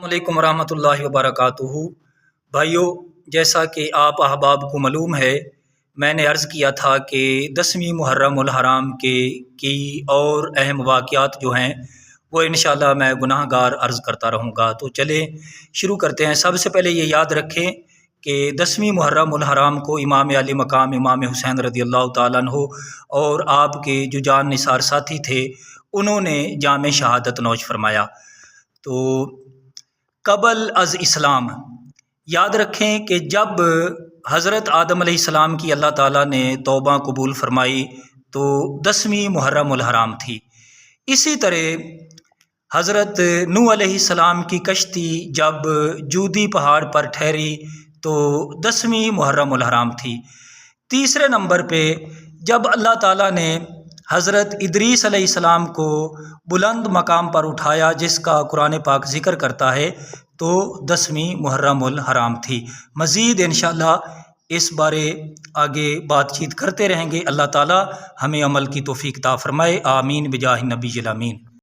السلام علیکم ورحمۃ اللہ وبرکاتہ۔ بھائیو، جیسا کہ آپ احباب کو معلوم ہے، میں نے عرض کیا تھا کہ 10ویں محرم الحرام کی اور اہم واقعات جو ہیں وہ انشاءاللہ میں گناہ گار عرض کرتا رہوں گا۔ تو چلیں شروع کرتے ہیں۔ سب سے پہلے یہ یاد رکھیں کہ 10ویں محرم الحرام کو امام علی مقام امام حسین رضی اللہ تعالیٰ عنہ اور آپ کے جو جان نثار ساتھی تھے انہوں نے جام شہادت نوش فرمایا۔ تو قبل از اسلام یاد رکھیں کہ جب حضرت آدم علیہ السلام کی اللہ تعالیٰ نے توبہ قبول فرمائی تو 10ویں محرم الحرام تھی۔ اسی طرح حضرت نوح علیہ السلام کی کشتی جب جودی پہاڑ پر ٹھہری تو 10ویں محرم الحرام تھی۔ تیسرے نمبر پہ جب اللہ تعالیٰ نے حضرت ادریس علیہ السلام کو بلند مقام پر اٹھایا جس کا قرآن پاک ذکر کرتا ہے تو 10ویں محرم الحرام تھی۔ مزید انشاءاللہ اس بارے آگے بات چیت کرتے رہیں گے۔ اللہ تعالیٰ ہمیں عمل کی توفیق عطا فرمائے، آمین بجاہ نبی الامین۔